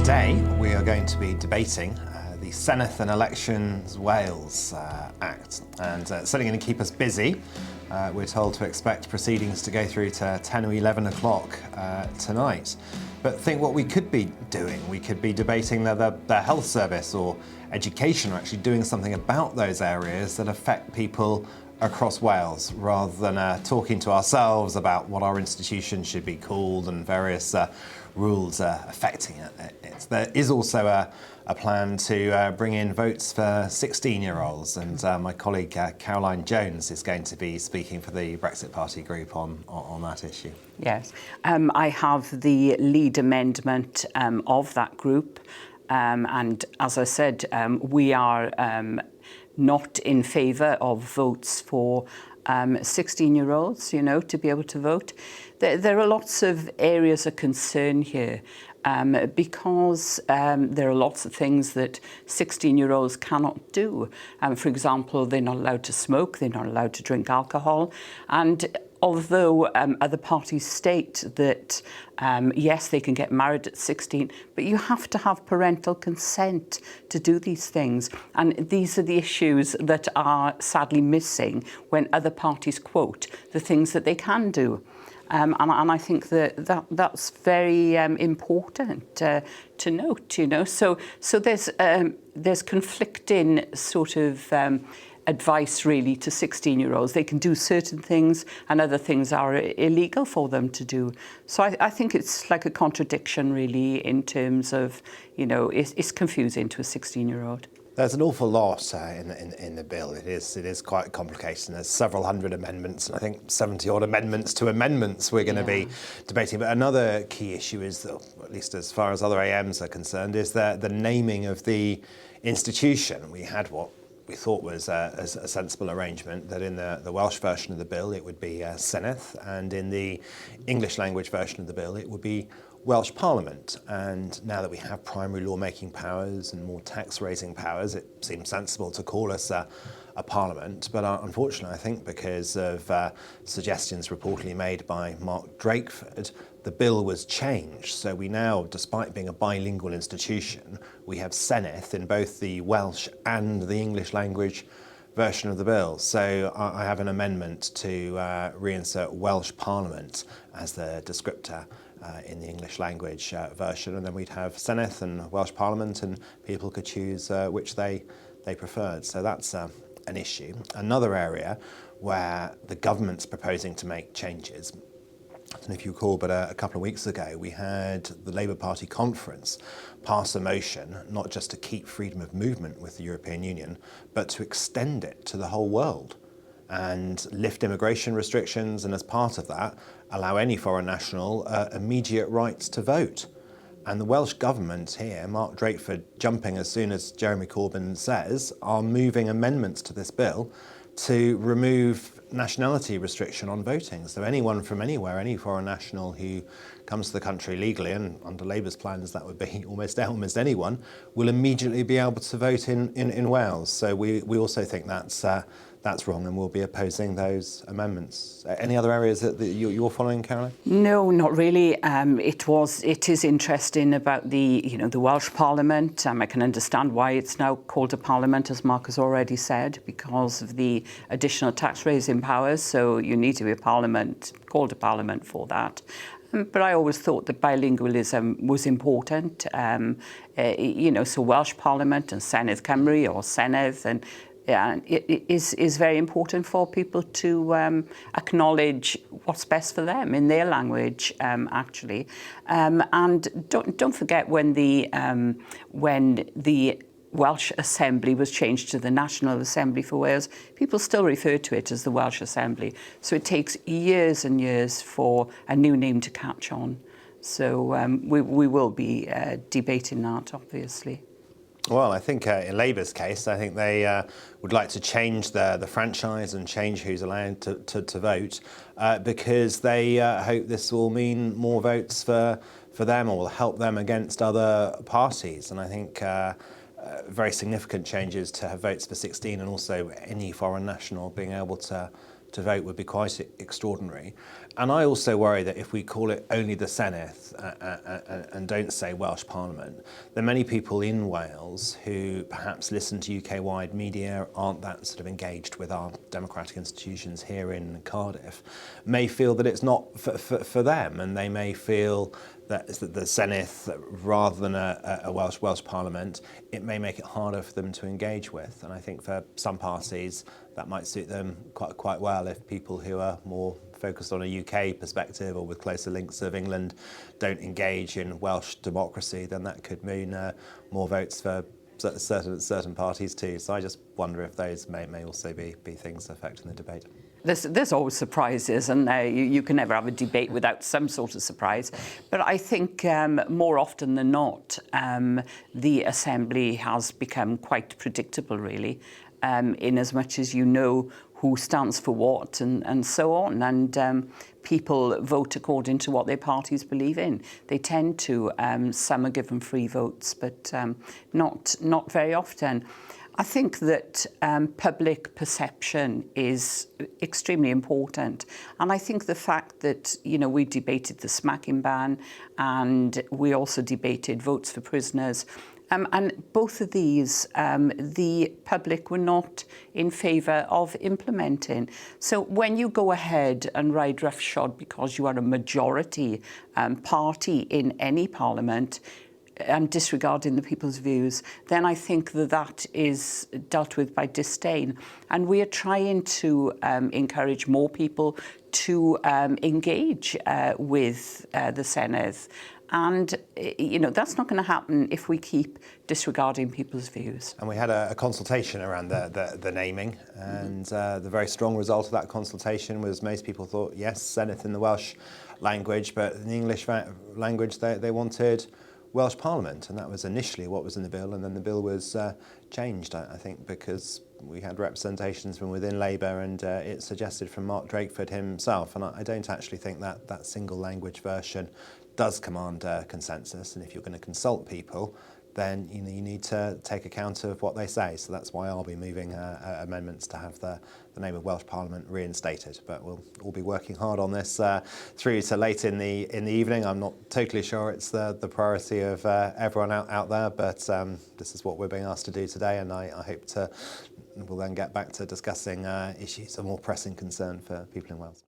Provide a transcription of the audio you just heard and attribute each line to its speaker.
Speaker 1: Today we are going to be debating the Sennedd and Elections Wales Act, and it's certainly going to keep us busy. We're told to expect proceedings to go through to 10 or 11 o'clock tonight. But think what we could be doing. We could be debating the health service or education, or actually doing something about those areas that affect people across Wales, rather than talking to ourselves about what our institution should be called and various rules affecting it. There is also a plan to bring in votes for 16-year-olds, and my colleague Caroline Jones is going to be speaking for the Brexit Party group on that issue.
Speaker 2: Yes, I have the lead amendment of that group, and as I said, we are not in favour of votes for 16-year-olds, to be able to vote. There are lots of areas of concern here because there are lots of things that 16-year-olds cannot do. For example, they're not allowed to smoke, they're not allowed to drink alcohol, and although other parties state that, yes, they can get married at 16, but you have to have parental consent to do these things. And these are the issues that are sadly missing when other parties quote the things that they can do. And I think that's very important to note, So there's conflicting sort of advice really to 16-year-olds. They can do certain things and other things are illegal for them to do. So I think it's like a contradiction really in terms of, it's confusing to a 16-year-old.
Speaker 1: There's an awful lot in the bill. It is quite complicated, and there's several hundred amendments, and I think 70-odd amendments to amendments we're going to be debating. But another key issue is, that, at least as far as other AMs are concerned, is the naming of the institution. We had what we thought was a sensible arrangement, that in the Welsh version of the bill it would be Sennedd, and in the English language version of the bill it would be Welsh Parliament. And now that we have primary lawmaking powers and more tax-raising powers, it seems sensible to call us a parliament. But unfortunately, I think because of suggestions reportedly made by Mark Drakeford, the bill was changed. So we now, despite being a bilingual institution, we have Sennedd in both the Welsh and the English language version of the bill. So I have an amendment to reinsert Welsh Parliament as the descriptor in the English language version, and then we'd have Sennedd and Welsh Parliament, and people could choose which they preferred. So that's an issue. Another area where the government's proposing to make changes. I don't know if you recall, but a couple of weeks ago we had the Labour Party conference pass a motion not just to keep freedom of movement with the European Union, but to extend it to the whole world and lift immigration restrictions, and as part of that, allow any foreign national immediate rights to vote. And the Welsh Government here, Mark Drakeford jumping as soon as Jeremy Corbyn says, are moving amendments to this bill to remove nationality restriction on voting. So anyone from anywhere, any foreign national who comes to the country legally, and under Labour's plans that would be almost anyone, will immediately be able to vote in Wales. So we also think that's wrong, and we'll be opposing those amendments. Any other areas that you're following, Caroline?
Speaker 2: No, not really. It is interesting about the Welsh Parliament. I can understand why it's now called a parliament, as Mark has already said, because of the additional tax-raising powers. So you need to be called a parliament for that. But I always thought that bilingualism was important. So Welsh Parliament and Senedd Cymru or Sennedd, and it is very important for people to acknowledge what's best for them in their language, actually. And don't forget when the Welsh Assembly was changed to the National Assembly for Wales, people still refer to it as the Welsh Assembly. So it takes years and years for a new name to catch on. So we will be debating that, obviously.
Speaker 1: Well, I think in Labour's case, I think they would like to change the franchise and change who's allowed to vote because they hope this will mean more votes for them, or will help them against other parties. And I think very significant changes to have votes for 16, and also any foreign national being able to to vote would be quite extraordinary. And I also worry that if we call it only the Sennedd and don't say Welsh Parliament, then many people in Wales who perhaps listen to UK-wide media, aren't that sort of engaged with our democratic institutions here in Cardiff, may feel that it's not for them, and they may feel that the Sennedd, rather than a Welsh Parliament, it may make it harder for them to engage with. And I think for some parties that might suit them quite well if people who are more focused on a UK perspective or with closer links of England don't engage in Welsh democracy, then that could mean more votes for certain parties too. So I just wonder if those may also be things affecting the debate.
Speaker 2: There's always surprises, and you can never have a debate without some sort of surprise. But I think more often than not, the Assembly has become quite predictable, really, in as much as you know who stands for what and so on. And people vote according to what their parties believe in. They tend to. Some are given free votes, but not very often. I think that public perception is extremely important. And I think the fact that, we debated the smacking ban and we also debated votes for prisoners, and both of these, the public were not in favour of implementing. So when you go ahead and ride roughshod because you are a majority party in any parliament, and disregarding the people's views, then I think that is dealt with by disdain. And we are trying to encourage more people to engage with the Sennedd. And, that's not going to happen if we keep disregarding people's views.
Speaker 1: And we had a consultation around the naming, and the very strong result of that consultation was most people thought, yes, Sennedd in the Welsh language, but in the English language they wanted Welsh Parliament, and that was initially what was in the bill, and then the bill was changed, I think, because we had representations from within Labour, and it suggested from Mark Drakeford himself, and I don't actually think that single language version does command consensus, and if you're going to consult people, then you need to take account of what they say. So that's why I'll be moving amendments to have the name of Welsh Parliament reinstated. But we'll all be working hard on this through to late in the evening. I'm not totally sure it's the priority of everyone out there, but this is what we're being asked to do today, and I hope we'll then get back to discussing issues of more pressing concern for people in Wales.